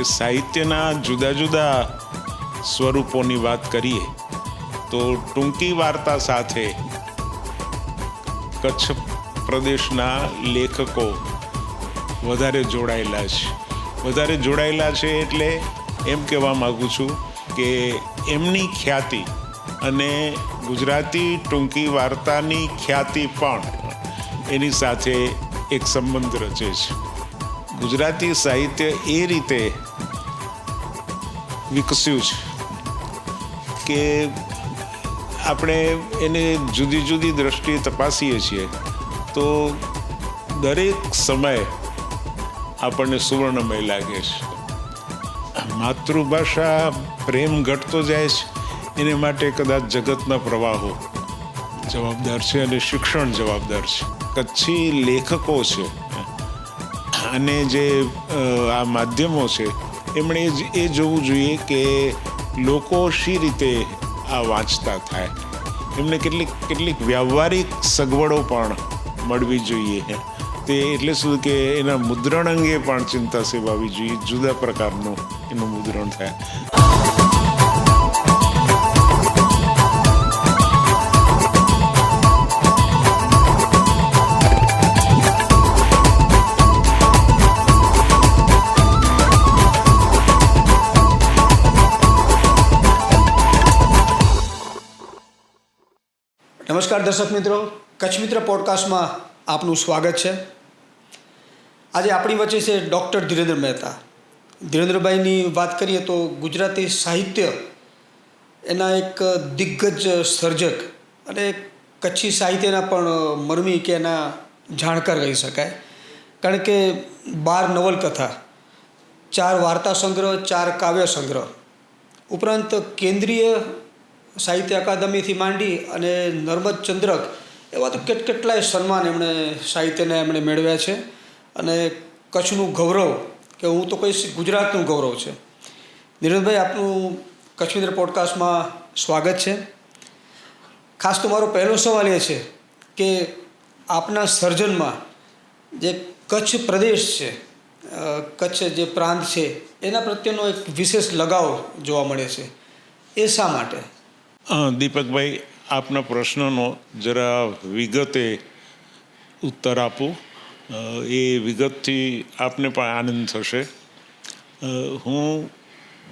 કે સાહિત્યના જુદા જુદા સ્વરૂપોની વાત કરીએ તો ટૂંકી વાર્તા સાથે કચ્છ પ્રદેશના લેખકો વધારે જોડાયેલા છે એટલે એમ કહેવા માગું છું કે એમની ખ્યાતિ અને ગુજરાતી ટૂંકી વાર્તાની ખ્યાતિ પણ એની સાથે એક સંબંધ રચે છે. ગુજરાતી સાહિત્ય એ રીતે વિકસ્યું છે કે આપણે એને જુદી જુદી દ્રષ્ટિએ તપાસીએ છીએ તો દરેક સમય આપણને સુવર્ણમય લાગે છે. માતૃભાષા પ્રેમ ઘટતો જાય છે એને માટે કદાચ જગતના પ્રવાહો જવાબદાર છે અને શિક્ષણ જવાબદાર છે. કચ્છી લેખકો છે અને જે આ માધ્યમો છે એમણે એ જોવું જોઈએ કે લોકો શી રીતે આ વાંચતા થાય. એમને કેટલીક વ્યવહારિક સગવડો પણ મળવી જોઈએ. તે એટલે શું કે એના મુદ્રણ અંગે પણ ચિંતા સેવાવી જોઈએ. જુદા પ્રકારનું એનું મુદ્રણ થાય. નમસ્કાર દર્શક મિત્રો, કચ્છ મિત્ર પોડકાસ્ટમાં આપનું સ્વાગત છે. આજે આપણી વચ્ચે છે ડૉક્ટર ધીરેન્દ્ર મહેતા. ધીરેન્દ્રભાઈની વાત કરીએ તો ગુજરાતી સાહિત્ય એના એક દિગ્ગજ સર્જક અને કચ્છી સાહિત્યના પણ મરમી કે એના જાણકાર કહી શકાય. કારણ કે 12 નવલકથા, 4 વાર્તા સંગ્રહ, 4 કાવ્ય સંગ્રહ ઉપરાંત કેન્દ્રીય સાહિત્ય અકાદમીથી માંડી અને નર્મદ ચંદ્રક એવા તો કેટલાય સન્માન એમણે મેળવ્યા છે. અને કચ્છનું ગૌરવ કે હું તો કહીશ ગુજરાતનું ગૌરવ છે. ધીરેન્દ્રભાઈ, આપનું કચ્છ મિત્ર પોડકાસ્ટમાં સ્વાગત છે. ખાસ તો મારો પહેલો સવાલ એ છે કે આપના સર્જનમાં જે કચ્છ પ્રદેશ છે, કચ્છ જે પ્રાંત છે એના પ્રત્યેનો એક વિશેષ લગાવ જોવા મળે છે. એ શા માટે? દીપકભાઈ, આપના પ્રશ્નનો જરા વિગતે ઉત્તર આપું. એ વિગતથી આપને પણ આનંદ થશે. હું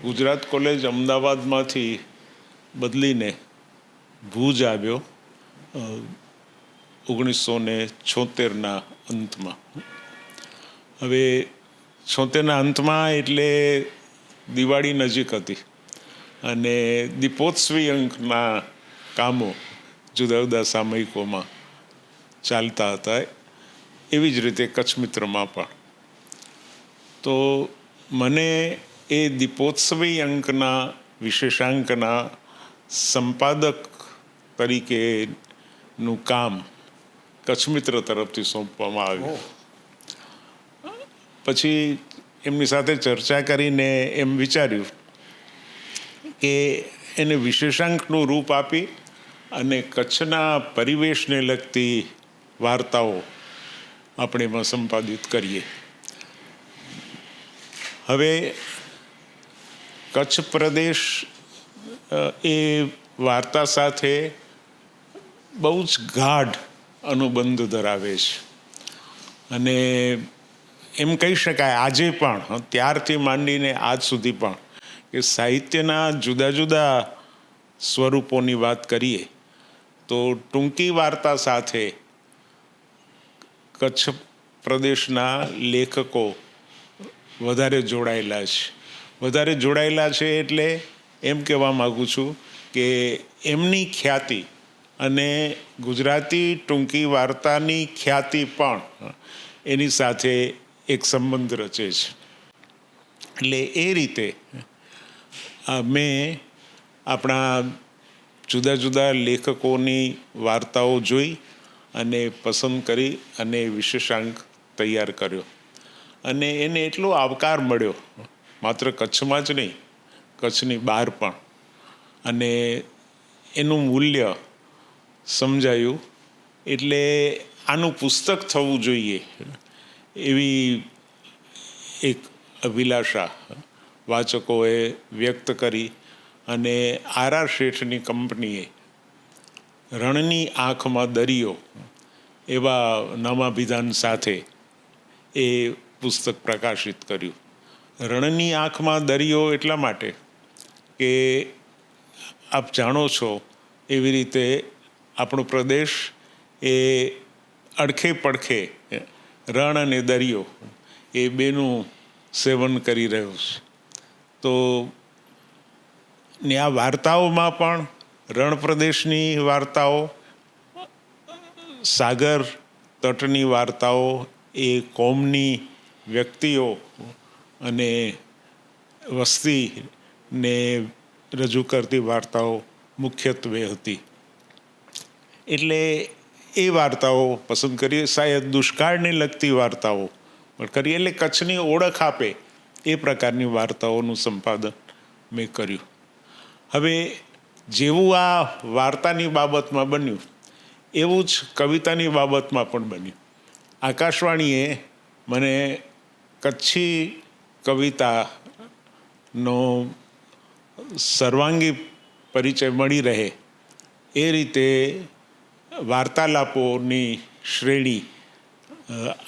ગુજરાત કોલેજ અમદાવાદમાંથી બદલીને ભુજ આવ્યો 1976ના અંતમાં. હવે 76ના અંતમાં એટલે દિવાળી નજીક હતી અને દીપોત્સવી અંકના કામો જુદા જુદા સામયિકોમાં ચાલતા હતા. એવી જ રીતે કચ્છ મિત્રમાં પણ. તો મને એ દીપોત્સવી અંકના વિશેષાંકના સંપાદક તરીકેનું કામ કચ્છ મિત્ર તરફથી સોંપવામાં આવ્યું. પછી એમની સાથે ચર્ચા કરીને એમ વિચાર્યું કે એને વિશેષાંકનું રૂપ આપી અને કચ્છના પરિવેશને લગતી વાર્તાઓ આપણે એમાં સંપાદિત કરીએ. હવે કચ્છ પ્રદેશ એ વાર્તા સાથે બહુ જ ગાઢ અનુબંધ ધરાવે છે અને એમ કહી શકાય આજે પણ, ત્યારથી માંડીને આજ સુધી પણ, કે સાહિત્યના જુદા જુદા સ્વરૂપોની વાત કરીએ તો ટૂંકી વાર્તા સાથે કચ્છ પ્રદેશના લેખકો વધારે જોડાયેલા છે એટલે એમ કહેવા માગું છું કે એમની ખ્યાતિ અને ગુજરાતી ટૂંકી વાર્તાની ખ્યાતિ પણ એની સાથે એક સંબંધ રચે છે. એટલે એ રીતે મેં આપણા જુદા જુદા લેખકોની વાર્તાઓ જોઈ અને પસંદ કરી અને વિશેષાંક તૈયાર કર્યો. અને એને એટલો આવકાર મળ્યો, માત્ર કચ્છમાં જ નહીં, કચ્છની બહાર પણ. અને એનું મૂલ્ય સમજાયું. એટલે આનું પુસ્તક થવું જોઈએ એવી એક અભિલાષા વાચકોએ વ્યક્ત કરી અને આર શેઠની કંપનીએ રણની આંખમાં દરિયો એવા નામાભિધાન સાથે એ પુસ્તક પ્રકાશિત કર્યું. રણની આંખમાં દરિયો એટલા માટે કે આપ જાણો છો એવી રીતે આપણો પ્રદેશ એ અડખે પડખે રણ અને દરિયો એ બેનું સેવન કરી રહ્યો છે. તો ને આ વાર્તાઓમાં પણ રણ પ્રદેશની વાર્તાઓ, સાગર તટની વાર્તાઓ, એ કોમની વ્યક્તિઓ અને વસ્તીને રજૂ કરતી વાર્તાઓ મુખ્યત્વે હતી. એટલે એ વાર્તાઓ પસંદ કરી. શાયદ દુષ્કાળને લગતી વાર્તાઓ પણ કરી, એટલે કચ્છની ઓળખ આપે એ પ્રકારની વાર્તાઓનું સંપાદન મેં કર્યું. હવે જેવું આ વાર્તાની બાબતમાં બન્યું એવું જ કવિતાની બાબતમાં પણ બન્યું. આકાશવાણીએ મને કચ્છી કવિતાનો સર્વાંગી પરિચય મળી રહે એ રીતે વાર્તાલાપોની શ્રેણી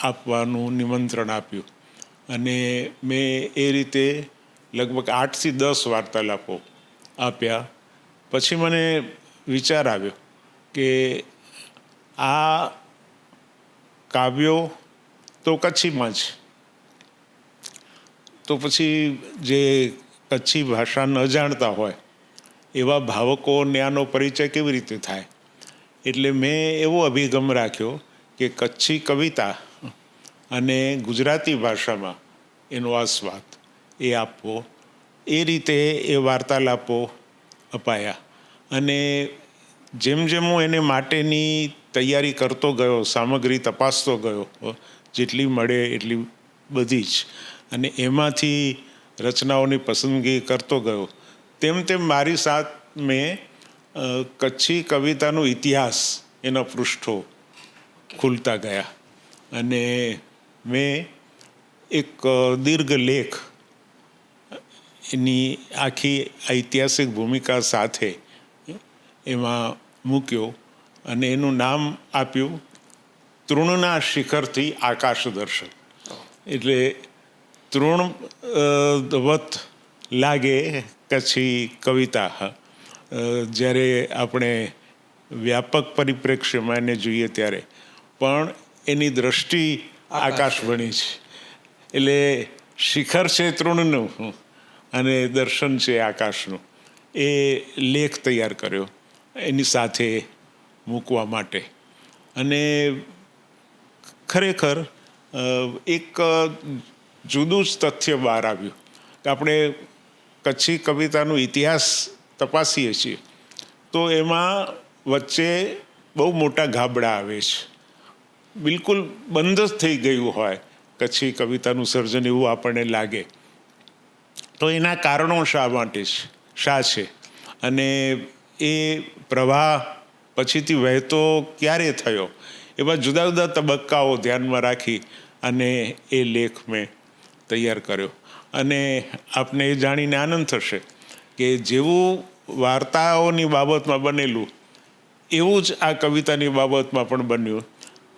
આપવાનું નિમંત્રણ આપ્યું અને મેં એ રીતે લગભગ 8 થી 10 વાર્તાલાપો આપ્યા. પછી મને વિચાર આવ્યો કે આ કાવ્યો તો કચ્છીમાં જ, તો પછી જે કચ્છી ભાષા ન જાણતા હોય એવા ભાવકોને આનો પરિચય કેવી રીતે થાય? એટલે મેં એવો અભિગમ રાખ્યો કે કચ્છી કવિતા અને ગુજરાતી ભાષામાં એનો આસ્વાદ એ આપવો. એ રીતે એ વાર્તાલાપો અપાયા અને જેમ જેમ હું એને માટેની તૈયારી કરતો ગયો, સામગ્રી તપાસતો ગયો, જેટલી મળે એટલી બધી જ, અને એમાંથી રચનાઓની પસંદગી કરતો ગયો, તેમ તેમ મારી સાથ મેં કચ્છી કવિતાનો ઇતિહાસ, એના પૃષ્ઠો ખુલતા ગયા અને મેં એક દીર્ઘ લેખ એની આખી ઐતિહાસિક ભૂમિકા સાથે એમાં મૂક્યો અને એનું નામ આપ્યું તૃણના શિખરથી આકાશ દર્શન. એટલે તૃણવત લાગે કચ્છી કવિતા જ્યારે આપણે વ્યાપક પરિપ્રેક્ષ્યમાં એને જોઈએ ત્યારે, પણ એની દ્રષ્ટિ આકાશ બની છે. એટલે શિખર છે તૃણનું અને દર્શન છે આકાશનું. એ લેખ તૈયાર કર્યો એની સાથે મૂકવા માટે. અને ખરેખર એક જુદું જ તથ્ય બહાર આવ્યું કે આપણે કચ્છી કવિતાનો ઇતિહાસ તપાસીએ છીએ તો એમાં વચ્ચે બહુ મોટા ગાબડા આવે છે. બિલકુલ બંધ જ થઈ ગયું હોય કચ્છી કવિતાનું સર્જન એવું આપણને લાગે. તો એના કારણો શા છે અને એ પ્રવાહ પછીથી વહેતો ક્યારે થયો, એવા જુદા જુદા તબક્કાઓ ધ્યાનમાં રાખી અને એ લેખ મેં તૈયાર કર્યો. અને આપને એ જાણીને આનંદ થશે કે જેવું વાર્તાઓની બાબતમાં બનેલું એવું જ આ કવિતાની બાબતમાં પણ બન્યું.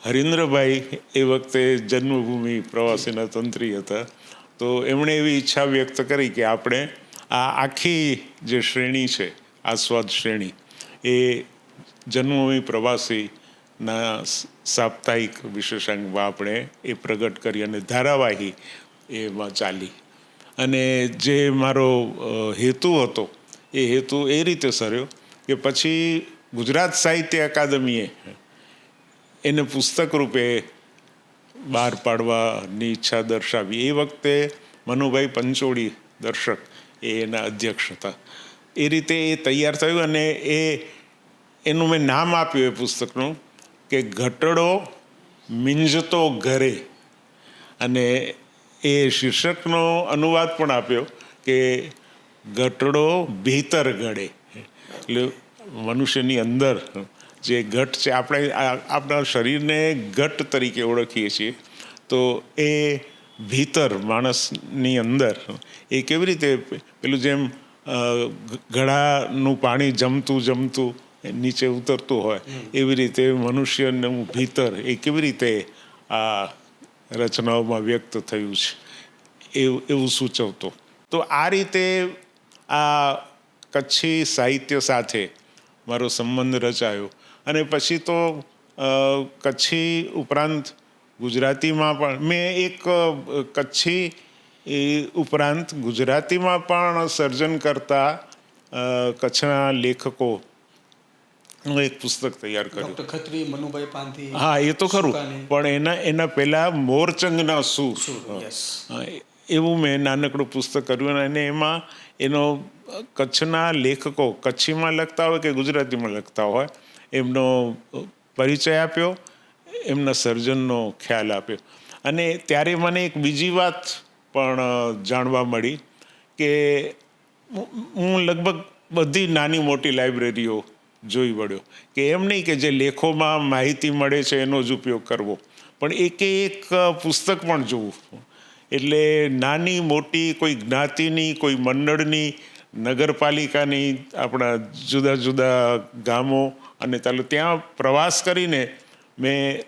હરીન્દ્રભાઈ એ વખતે જન્મભૂમિ પ્રવાસીના તંત્રી હતા, તો એમણે એવી ઈચ્છા વ્યક્ત કરી કે આપણે આ આખી જે શ્રેણી છે, આસ્વાદ શ્રેણી, એ જન્મભૂમિ પ્રવાસીના સાપ્તાહિક વિશેષાંકમાં આપણે એ પ્રગટ કરી અને ધારાવાહી એમાં ચાલી. અને જે મારો હેતુ હતો એ હેતુ એ રીતે સર્યો કે પછી ગુજરાત સાહિત્ય અકાદમીએ એને પુસ્તક રૂપે બહાર પાડવાની ઈચ્છા દર્શાવી. એ વખતે મનુભાઈ પંચોળી દર્શક એ એના અધ્યક્ષ હતા. એ રીતે એ તૈયાર થયું અને એનું મેં નામ આપ્યું એ પુસ્તકનું કે ઘટડો મિંજતો ઘરે. અને એ શીર્ષકનો અનુવાદ પણ આપ્યો કે ઘટડો ભીતર ગળે. એટલે મનુષ્યની અંદર જે ઘટ છે, આપણે આપણા શરીરને ઘટ તરીકે ઓળખીએ છીએ, તો એ ભીતર માણસની અંદર એ કેવી રીતે પેલું જેમ ઘડાનું પાણી જમતું નીચે ઉતરતું હોય એવી રીતે મનુષ્યનું ભીતર એ કેવી રીતે આ રચનાઓમાં વ્યક્ત થયું છે એવું સૂચવતો. તો આ રીતે આ કચ્છી સાહિત્ય સાથે મારો સંબંધ રચાયો. અને પછી તો કચ્છી ઉપરાંત ગુજરાતીમાં પણ મેં એક કચ્છી ઉપરાંત ગુજરાતીમાં પણ સર્જન કરતા કચ્છના લેખકો નું એક પુસ્તક તૈયાર કર્યું. ડૉક્ટર ખત્રી, મનુભાઈ પાંથી. હા, એ તો ખરું, પણ એના પહેલા મોરચંગના સૂર એવું મેં નાનકડું પુસ્તક કર્યું. અને એમાં એનો કચ્છના લેખકો કચ્છીમાં લખતા હોય કે ગુજરાતીમાં લખતા હોય એમનો પરિચય આપ્યો, એમના સર્જનનો ખ્યાલ આપ્યો. અને ત્યારે મને એક બીજી વાત પણ જાણવા મળી કે હું લગભગ બધી નાની મોટી લાઇબ્રેરીઓ જોઈ વળ્યો કે એમ નહીં કે જે લેખોમાં માહિતી મળે છે એનો જ ઉપયોગ કરવો, પણ એક પુસ્તક પણ જોવું. એટલે નાની મોટી કોઈ જ્ઞાતિની, કોઈ મંડળની, નગરપાલિકાની, આપણા જુદા જુદા ગામો અને ત્યાં પ્રવાસ કરીને મેં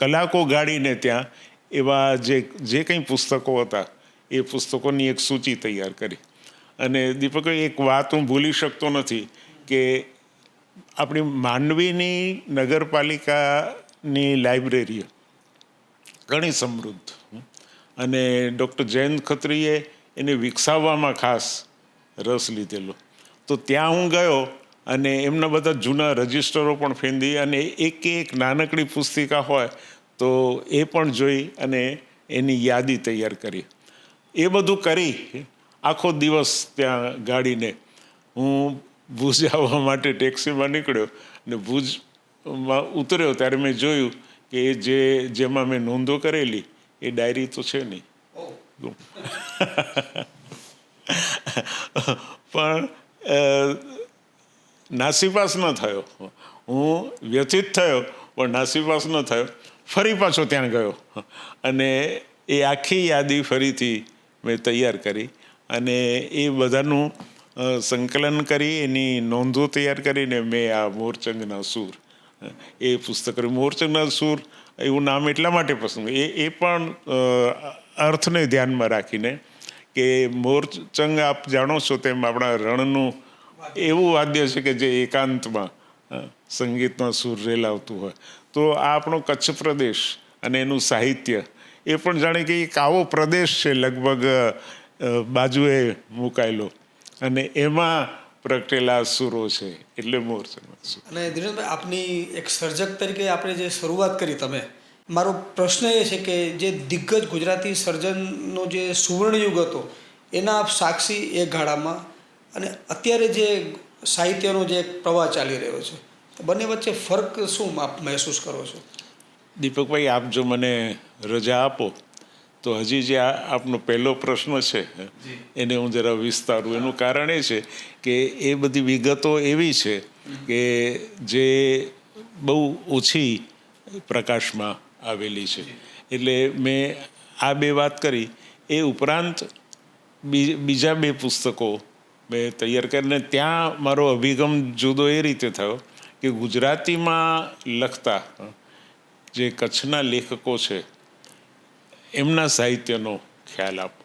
કલાકો ગાળીને ત્યાં એવા જે કંઈ પુસ્તકો હતા એ પુસ્તકોની એક સૂચિ તૈયાર કરી. અને દીપકભાઈ, એક વાત હું ભૂલી શકતો નથી કે આપણી માંડવીની નગરપાલિકાની લાઇબ્રેરી ઘણી સમૃદ્ધ અને ડૉક્ટર જયંત ખત્રીએ એને વિકસાવવામાં ખાસ રસ લીધેલો. તો ત્યાં હું ગયો અને એમના બધા જૂના રજિસ્ટરો પણ ફેંદી અને એક નાનકડી પુસ્તિકા હોય તો એ પણ જોઈ અને એની યાદી તૈયાર કરી. એ બધું કરી આખો દિવસ ત્યાં ગાડીને હું ભુજ આવવા માટે ટેક્સીમાં નીકળ્યો અને ભુજમાં ઉતર્યો ત્યારે મેં જોયું કે જેમાં મેં નોંધો કરેલી એ ડાયરી તો છે નહીં. પણ નાસીપાસ ન થયો, હું વ્યથિત થયો પણ નાસીપાસ ન થયો. ફરી પાછો ત્યાં ગયો અને એ આખી યાદી ફરીથી મેં તૈયાર કરી અને એ બધાનું સંકલન કરી એની નોંધો તૈયાર કરીને મેં આ મોરચંગના સૂર એ પુસ્તક કર્યું. મોરચંગના સૂર એવું નામ એટલા માટે પસંદ, એ પણ અર્થને ધ્યાનમાં રાખીને કે મોરચંગ આપ જાણો છો તેમ આપણા રણનું એવું વાદ્ય છે કે જે એકાંતમાં સંગીતમાં સૂર રેલાવતું હોય. તો આ આપણો કચ્છ પ્રદેશ અને એનું સાહિત્ય એ પણ જાણે કે એક આવો પ્રદેશ છે લગભગ બાજુએ મુકાયેલો અને એમાં પ્રગટેલા સૂરો છે એટલે મોરચંગના સૂર. અને ધીરેન્દ્રભાઈ, આપની એક સર્જક તરીકે આપણે જે શરૂઆત કરી તમે, મારો પ્રશ્ન એ છે કે જે દિગ્ગજ ગુજરાતી સર્જનનો જે સુવર્ણયુગ હતો એના આપ સાક્ષી એક ગાળામાં, અને અત્યારે જે સાહિત્યનો જે પ્રવાહ ચાલી રહ્યો છે, બંને વચ્ચે ફરક શું આપ મહેસૂસ કરો છો? દીપકભાઈ, આપ જો મને રજા આપો તો હજી જે આપનો પહેલો પ્રશ્ન છે એને હું જરા વિસ્તારું. એનું કારણ એ છે કે એ બધી વિગતો એવી છે કે જે બહુ ઓછી પ્રકાશમાં આવેલી છે. એટલે મેં આ બે વાત કરી. એ ઉપરાંત બીજા બે પુસ્તકો મેં તૈયાર કરીને ત્યાં મારો અભિગમ જુદો એ રીતે થયો કે ગુજરાતીમાં લખતા જે કચ્છના લેખકો છે એમના સાહિત્યનો ખ્યાલ આપો.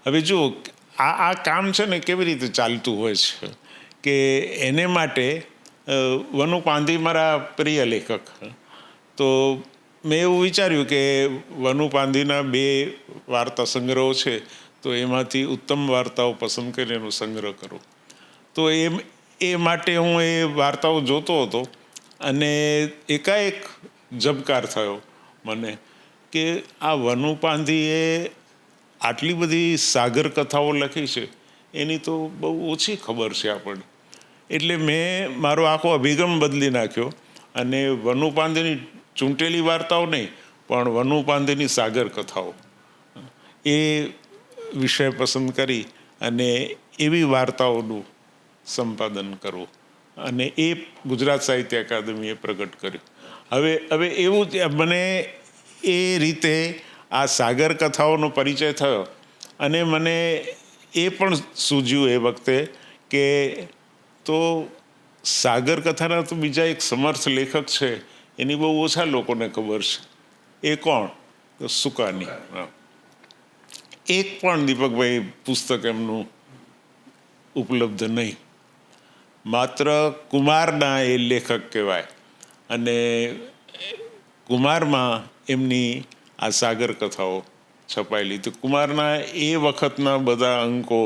હવે જુઓ, આ કામ છે ને કેવી રીતે ચાલતું હોય છે કે એને માટે વનુ પાંધી મારા પ્રિય લેખક, તો મેં એવું વિચાર્યું કે વનુ પાંધીના 2 વાર્તા સંગ્રહો છે તો એમાંથી ઉત્તમ વાર્તાઓ પસંદ કરીને એનો સંગ્રહ કરું. તો એ માટે હું એ વાર્તાઓ જોતો હતો અને એકાએક ઝબકાર થયો મને કે આ વનુ પાંધીએ આટલી બધી સાગર કથાઓ લખી છે એની તો બહુ ઓછી ખબર છે આપણને. એટલે મેં મારો આખો અભિગમ બદલી નાખ્યો અને વનુ પાંધીની ચૂંટેલી વાર્તાઓ નહીં પણ વનુ પાંધીની સાગર કથાઓ એ વિષય પસંદ કરી અને એવી વાર્તાઓનું સંપાદન કરવું અને એ ગુજરાત સાહિત્ય અકાદમીએ પ્રગટ કર્યું. હવે એવું મને એ રીતે આ સાગર કથાઓનો પરિચય થયો અને મને એ પણ સૂઝ્યું એ વખતે કે તો સાગર કથાના તો બીજા એક સમર્થ લેખક છે, એની બહુ ઓછા લોકોને ખબર છે. એ કોણ? તો સુકાની. એક પણ દીપકભાઈ પુસ્તક એમનું ઉપલબ્ધ નહીં. માત્ર કુમારના એ લેખક કહેવાય અને કુમારમાં એમની આ સાગર કથાઓ છપાયેલી. તો કુમારના એ વખતના બધા અંકો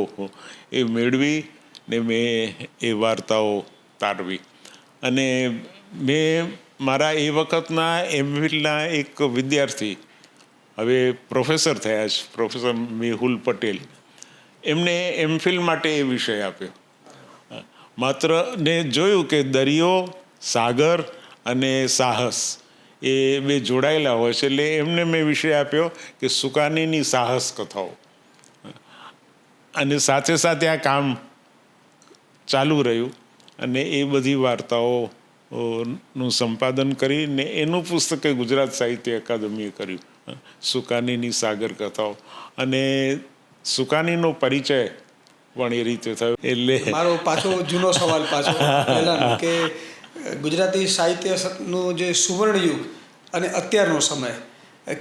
એ મેળવી ને મેં એ વાર્તાઓ તારવી અને મેં મારા એ વખતના એમફિલના એક વિદ્યાર્થી, હવે પ્રોફેસર થયા છે, પ્રોફેસર મેહુલ પટેલ, એમને એમફિલ માટે એ વિષય આપ્યો. માત્ર ને જોયું કે દરિયો, સાગર અને સાહસ એ બે જોડાયેલા હોય છે, એટલે એમને મેં વિષય આપ્યો કે સુકાનીની સાહસ કથાઓ. અને સાથે સાથે આ કામ ચાલુ રહ્યું અને એ બધી વાર્તાઓ નું સંપાદન કરીને એનું પુસ્તક ગુજરાત સાહિત્ય અકાદમીએ કર્યું, સુકાનીની સાગર કથાઓ. અને સુકાનીનો પરિચય પણ એ રીતે થયો. એટલે મારો પાછો જૂનો સવાલ પાછો પહેલાનો કે ગુજરાતી સાહિત્યનું જે સુવર્ણ યુગ અને અત્યારનો સમય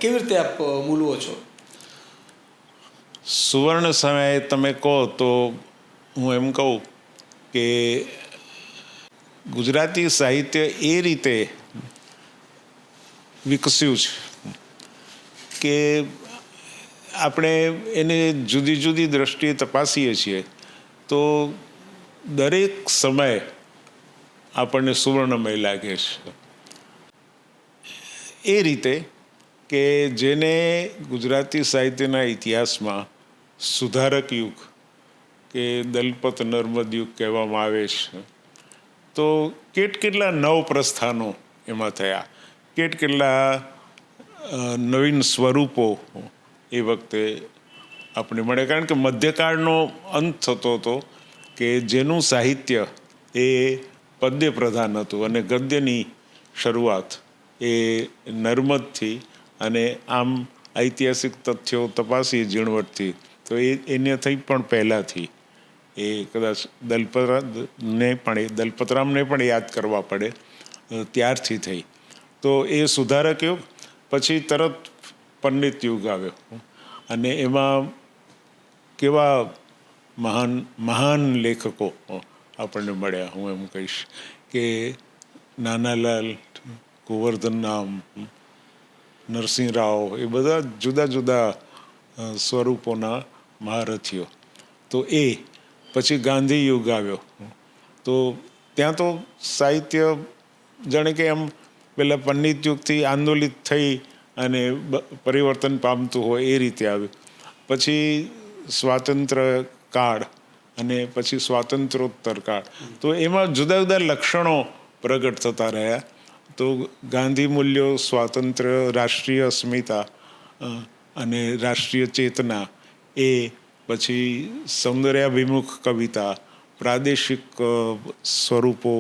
કેવી રીતે આપ મૂલવો છો? સુવર્ણ સમયે તમે કહો તો હું એમ કહું કે ગુજરાતી સાહિત્ય એ રીતે વિકસ્યું છે કે આપણે એને જુદી જુદી દ્રષ્ટિએ તપાસીએ છીએ તો દરેક સમય આપણને સુવર્ણમય લાગે છે. એ રીતે કે જેને ગુજરાતી સાહિત્યના ઇતિહાસમાં સુધારક યુગ કે દલપત નર્મદ યુગ કહેવામાં આવે છે. તો કેટલા નવ પ્રસ્થાનો એમાં થયા, કેટલા નવીન સ્વરૂપો એ વખતે આપણે મળે. કારણ કે મધ્યકાળનો અંત થતો હતો કે જેનું સાહિત્ય એ પદ્ય પ્રધાન હતું અને ગદ્યની શરૂઆત એ નર્મદથી અને આમ ઐતિહાસિક તથ્યો તપાસી ઝીણવટથી તો એને થઈ પણ પહેલાંથી એ કદાચ દલપતરામને પણ યાદ કરવા પડે ત્યારથી થઈ. તો એ સુધારક યુગ પછી તરત પંડિત યુગ આવ્યો અને એમાં કેવા મહાન મહાન લેખકો આપણને મળ્યા. હું એમ કહીશ કે નાનાલાલ, ગોવર્ધનરામ, નરસિંહ રાવ, એ બધા જુદા જુદા સ્વરૂપોના મહારથીઓ. તો એ પછી ગાંધી યુગ આવ્યો. તો ત્યાં તો સાહિત્ય જાણે કે એમ પેલા પંડિત યુગથી આંદોલિત થઈ અને પરિવર્તન પામતું હોય એ રીતે આવ્યું. પછી સ્વાતંત્ર્ય કાળ અને પછી સ્વાતંત્રોત્તર કાળ. તો એમાં જુદા જુદા લક્ષણો પ્રગટ થતા રહ્યા. તો ગાંધી મૂલ્યો, સ્વાતંત્ર્ય, રાષ્ટ્રીય અસ્મિતા અને રાષ્ટ્રીય ચેતના, એ પછી સૌંદર્યાભિમુખ કવિતા, પ્રાદેશિક સ્વરૂપો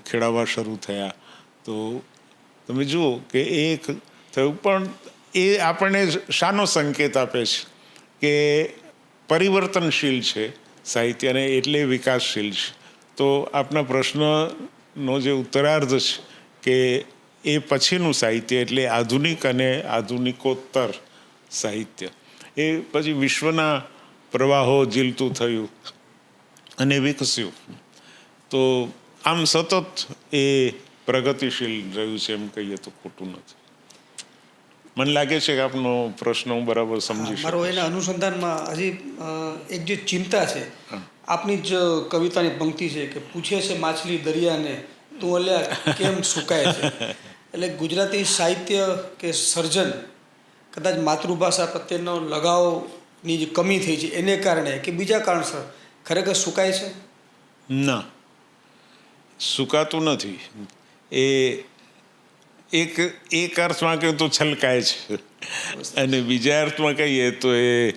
ખેડાવા શરૂ થયા. તો તમે જુઓ કે એક થયું. પણ એ આપણને શાનો સંકેત આપે છે કે પરિવર્તનશીલ છે સાહિત્ય અને એટલે વિકાસશીલ છે. તો આપના પ્રશ્નનો જે ઉત્તરાર્ધ છે કે એ પછીનું સાહિત્ય એટલે આધુનિક અને આધુનિકોત્તર સાહિત્ય, એ પછી વિશ્વના પ્રવાહો ઝીલતું થયું અને વિકસ્યું. તો આમ સતત એ પ્રગતિશીલ રહ્યું છે, એમ કહીએ તો ખોટું નથી. મને લાગે છે કે આપનો પ્રશ્ન હું બરાબર સમજી શકું. મારો એના અનુસંધાનમાં હજી એક જે ચિંતા છે, આપની જ કવિતાની પંક્તિ છે કે પૂછે છે માછલી દરિયાને તું અલ્યા કેમ સુકાય છે. એટલે ગુજરાતી સાહિત્ય કે સર્જન કદાચ માતૃભાષા પ્રત્યેનો લગાવની જે કમી થઈ છે એને કારણે કે બીજા કારણસર ખરેખર સુકાય છે? ના, સુકાતું નથી. એ એક અર્થમાં કહે તો છલકાય છે અને બીજા અર્થમાં કહીએ તો એ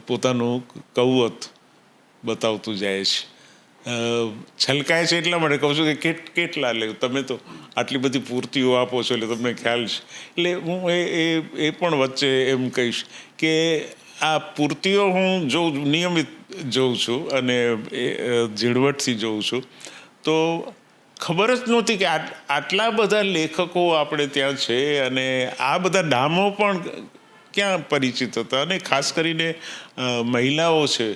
પોતાનું કૌવત બતાવતું જાય છે. છલકાય છે એટલા માટે કહું છું કે કેટલા લે તમે તો આટલી બધી પૂર્તિઓ આપો છો એટલે તમને ખ્યાલ છે. એટલે હું એ પણ વચ્ચે એમ કહીશ કે આ પૂર્તિઓ હું નિયમિત જોઉં છું અને એ ઝીણવટથી જોઉં છું તો ખબર જ નહોતી કે આટલા બધા લેખકો આપણે ત્યાં છે અને આ બધા નામો પણ ક્યાં પરિચિત હતા. અને ખાસ કરીને મહિલાઓ છે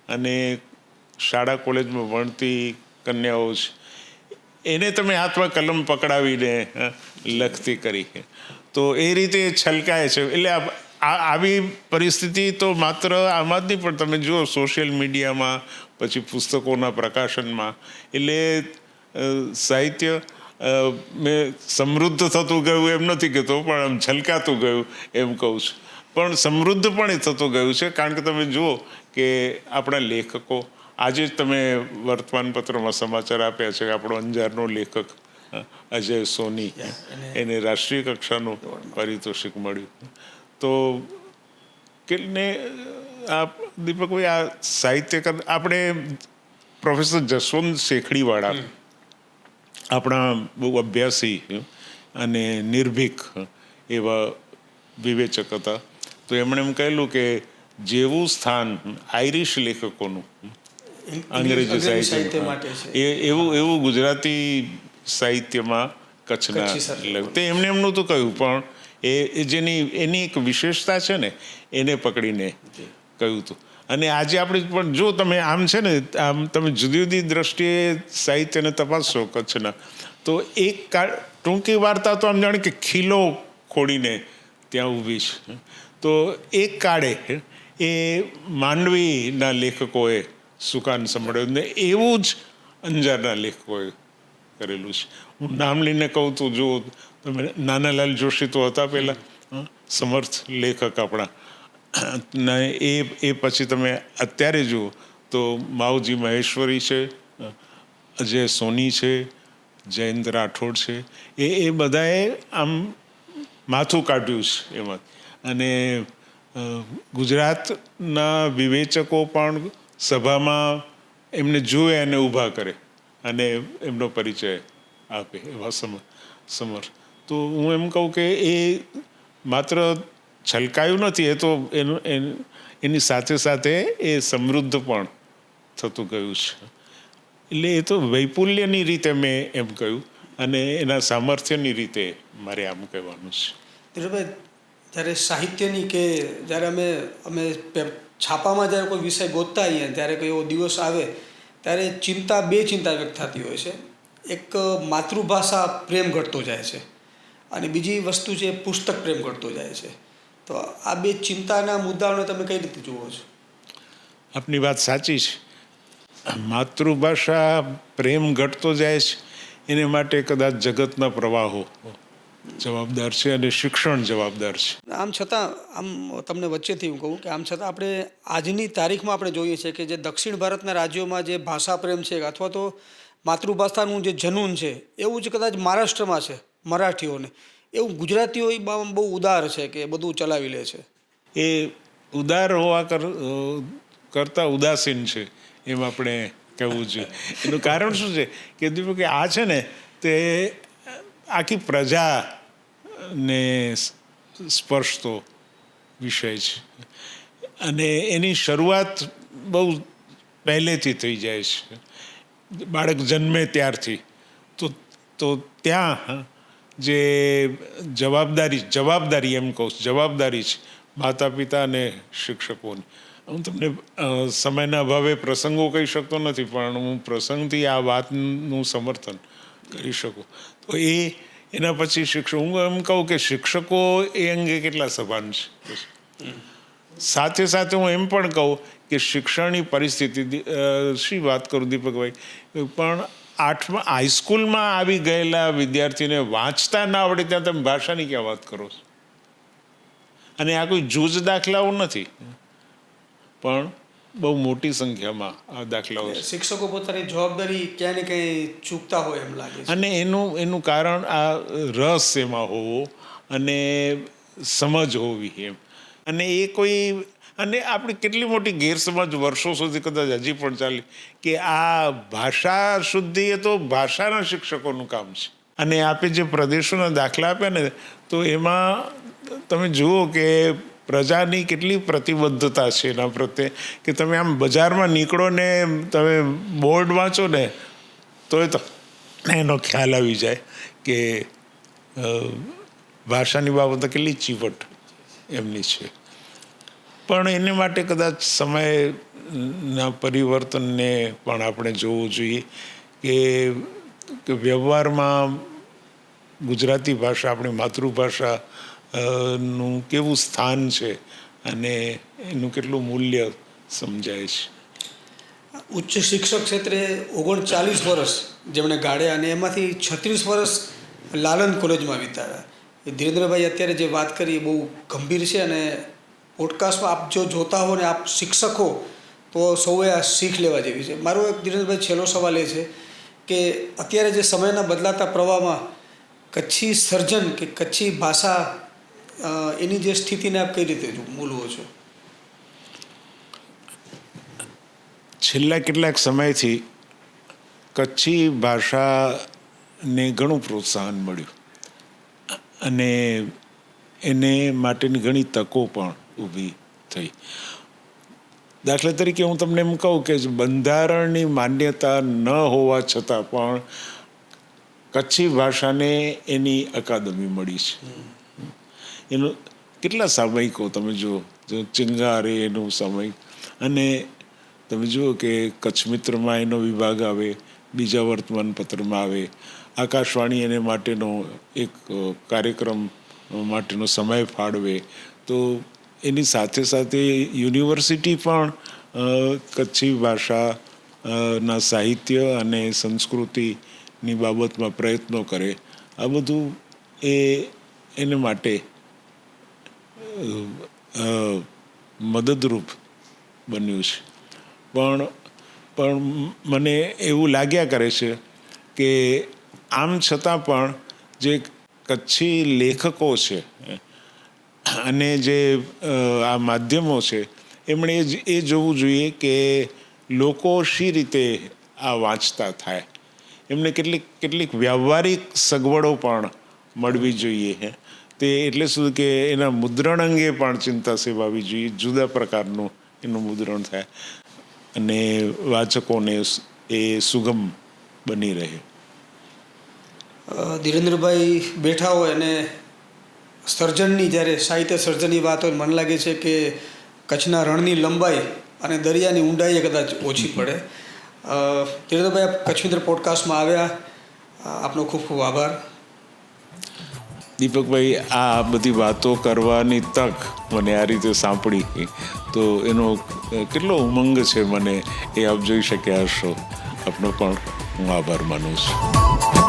અને શાળા કોલેજમાં ભણતી કન્યાઓ છે એને તમે હાથમાં કલમ પકડાવીને લખતી કરી તો એ રીતે છલકાય છે. એટલે આવી પરિસ્થિતિ તો માત્ર આમાં જ નહીં પણ તમે જુઓ સોશિયલ મીડિયામાં પછી પુસ્તકોના પ્રકાશનમાં એટલે સાહિત્ય મેં સમૃદ્ધ થતું ગયું એમ નથી કહેતો પણ આમ છલકાતું ગયું એમ કહું છું. પણ સમૃદ્ધ પણ એ થતું ગયું છે કારણ કે તમે જુઓ કે આપણા લેખકો આજે જ તમે વર્તમાનપત્રમાં સમાચાર આપ્યા છે કે આપણો અંજારનો લેખક અજય સોની એને રાષ્ટ્રીય કક્ષાનું પારિતોષિક મળ્યું. તો ને આ દીપકભાઈ આ સાહિત્યકાર આપણે પ્રોફેસર જસવંત શેખડીવાળા આપણા બહુ અભ્યાસી અને નિર્ભીક એવા વિવેચક હતા. તો એમણે એમ કહેલું કે જેવું સ્થાન આયરિશ લેખકોનું અંગ્રેજી સાહિત્યમાં એવું ગુજરાતી સાહિત્યમાં કચ્છના તે એમને એમ નહોતું કહ્યું પણ એની એક વિશેષતા છે ને એને પકડીને કહ્યું હતું. અને આજે આપણે પણ જો તમે આમ છે ને આમ તમે જુદી જુદી દ્રષ્ટિએ સાહિત્યને તપાસશો કચ્છના તો એક ટૂંકી વાર્તા તો આમ જાણે કે ખીલો ખોડીને ત્યાં ઊભી છે. તો એક કાળે એ માંડવીના લેખકોએ સુકાન સંભાળ્યો ને એવું જ અંજારના લેખકોએ કરેલું છે. હું નામ લઈને કહું તો જો તમે નાનાલાલ જોશી તો હતા પહેલાં સમર્થ લેખક આપણા ને એ પછી તમે અત્યારે જુઓ તો માવજી મહેશ્વરી છે, અજય સોની છે, જયંત રાઠોડ છે. એ બધાએ આમ માથું કાઢ્યું છે એમાં. અને ગુજરાતના વિવેચકો પણ સભામાં એમને જુએ અને ઊભા કરે અને એમનો પરિચય આપે એવા સમર. તો હું એમ કહું કે એ માત્ર છલકાયું નથી, એ તો એની સાથે સાથે એ સમૃદ્ધ પણ થતું ગયું છે. એટલે એ તો વૈપુલ્યની રીતે મેં એમ કહ્યું અને એના સામર્થ્યની રીતે મારે આમ કહેવાનું છે. ધીરુભાઈ, જ્યારે સાહિત્યની કે જ્યારે અમે છાપામાં જ્યારે કોઈ વિષય ગોતતા આવીએ ત્યારે કોઈ એવો દિવસ આવે ત્યારે બે ચિંતા વ્યક્ત થતી હોય છે. એક માતૃભાષા પ્રેમ ઘટતો જાય છે અને બીજી વસ્તુ છે પુસ્તક પ્રેમ ઘટતો જાય છે. તો આ બે ચિંતાના મુદ્દાઓને તમે કઈ રીતે જુઓ છો? આપની વાત સાચી છે. માતૃભાષા પ્રેમ ઘટતો જાય છે એને માટે કદાચ જગતના પ્રવાહો જવાબદાર છે અને શિક્ષણ જવાબદાર છે. આમ છતાં આમ તમને વચ્ચેથી હું કહું કે આમ છતાં આપણે આજની તારીખમાં આપણે જોઈએ છીએ કે જે દક્ષિણ ભારતના રાજ્યોમાં જે ભાષા પ્રેમ છે અથવા તો માતૃભાષાનું જે જનૂન છે એવું જ કદાચ મહારાષ્ટ્રમાં છે મરાઠીઓને, એવું ગુજરાતીઓ બહુ ઉદાર છે કે બધું ચલાવી લે છે. એ ઉદાર હોવા કરતાં ઉદાસીન છે એમ આપણે કહેવું જોઈએ. એનું કારણ શું છે કે દીપક કે આ છે ને તે આખી પ્રજાને સ્પર્શતો વિષય છે અને એની શરૂઆત બહુ પહેલેથી થઈ જાય છે. બાળક જન્મે ત્યારથી તો ત્યાં જે જવાબદારી એમ કહું જવાબદારી છે માતા પિતા અને શિક્ષકોની. હું તમને સમયના અભાવે પ્રસંગો કહી શકતો નથી પણ હું પ્રસંગથી આ વાતનું સમર્થન કરી શકું. તો એના પછી હું એમ કહું કે શિક્ષકો એ અંગે કેટલા સભાન છે. સાથે સાથે હું એમ પણ કહું કે શિક્ષણની પરિસ્થિતિ શી વાત કરું દીપકભાઈ, પણ હાઈસ્કૂલમાં આવી ગયેલા વિદ્યાર્થીને વાંચતા ના આવડે ત્યાં તમે ભાષાની ક્યાં વાત કરો છો? અને આ કોઈ જૂજ દાખલાઓ નથી પણ બહુ મોટી સંખ્યામાં આ દાખલાઓ છે. શિક્ષકો પોતાની જવાબદારી ક્યાં ને ક્યાંય ચૂકતા હોય એમ લાગે છે. અને એનું કારણ આ રસ એમાં હોવો અને સમજ હોવી એમ. અને એ કોઈ અને આપણી કેટલી મોટી ગેરસમજ વર્ષો સુધી કદાચ હજી પણ ચાલી કે આ ભાષા શુદ્ધિ એ તો ભાષાના શિક્ષકોનું કામ છે. અને આપે જે પ્રદેશોના દાખલા આપ્યા ને તો એમાં તમે જુઓ કે પ્રજાની કેટલી પ્રતિબદ્ધતા છે એના પ્રત્યે કે તમે આમ બજારમાં નીકળો ને તમે બોર્ડ વાંચો ને તો એનો ખ્યાલ આવી જાય કે ભાષાની બાબતો કેટલી ચીવટ એમની છે. પણ એને માટે કદાચ સમયના પરિવર્તનને પણ આપણે જોવું જોઈએ કે વ્યવહારમાં ગુજરાતી ભાષા આપણી માતૃભાષા નું કેવું સ્થાન છે અને એનું કેટલું મૂલ્ય સમજાય છે. ઉચ્ચ શિક્ષક ક્ષેત્રે 39 વર્ષ જેમણે ગાળ્યા અને એમાંથી 36 વર્ષ લાલન કોલેજમાં વિતાવ્યા. ધીરેન્દ્રભાઈ અત્યારે જે વાત કરી એ બહુ ગંભીર છે અને પોડકાસ્ટમાં આપ જો જોતા હો ને આપ શિક્ષક હો તો સૌએ આ શીખ લેવા જેવી છે. મારો એક ધીરેન્દ્રભાઈ છેલ્લો સવાલ એ છે કે અત્યારે જે સમયના બદલાતા પ્રવાહમાં કચ્છી સર્જન કે કચ્છી ભાષા એની જે સ્થિતિને આપ કઈ રીતે મૂલવો છો? છેલ્લા કેટલાક સમયથી કચ્છી ભાષાને ઘણું પ્રોત્સાહન મળ્યું અને એને માટેની ઘણી તકો પણ ઊભી થઈ. દાખલા તરીકે હું તમને એમ કહું કે બંધારણની માન્યતા ન હોવા છતાં પણ કચ્છી ભાષાને એની અકાદમી મળી છે. એનું કેટલા સામયિકો તમે જુઓ, ચિંગારે એનું સામયિક, અને તમે જુઓ કે કચ્છ મિત્રમાં એનો વિભાગ આવે, બીજા વર્તમાનપત્રમાં આવે, આકાશવાણી એને માટેનો એક કાર્યક્રમ માટેનો સમય ફાળવે. તો એની સાથે સાથે યુનિવર્સિટી પણ કચ્છી ભાષાના સાહિત્ય અને સંસ્કૃતિની બાબતમાં પ્રયત્નો કરે. આ બધું એને માટે મદદરૂપ બન્યું છે. પણ મને એવું લાગ્યા કરે છે કે આમ છતાં પણ જે કચ્છી લેખકો છે અને જે આ માધ્યમો છે એમણે એ જોવું જોઈએ કે લોકો શી રીતે આ વાંચતા થાય. એમને કેટલીક વ્યવહારિક સગવડો પણ મળવી જોઈએ. તે એટલે શું કે એના મુદ્રણ અંગે પણ ચિંતા સેવાવી જોઈએ. જુદા પ્રકારનું એનું મુદ્રણ થાય અને વાચકોને એ સુગમ બની રહે. ધીરેન્દ્રભાઈ બેઠા હોય અને સર્જનની જ્યારે સાહિત્ય સર્જનની વાત હોય મને લાગે છે કે કચ્છના રણની લંબાઈ અને દરિયાની ઊંડાઈએ કદાચ ઓછી પડે. ધીરેન્દ્રભાઈ આપ કચ્છ મિત્ર પોડકાસ્ટમાં આવ્યા, આપનો ખૂબ ખૂબ આભાર. દીપકભાઈ, આ બધી વાતો કરવાની તક મને આ રીતે સાંપડી તો એનો કેટલો ઉમંગ છે મને એ આપ જોઈ શક્યા હશો. આપનો પણ હું આભાર માનું છું.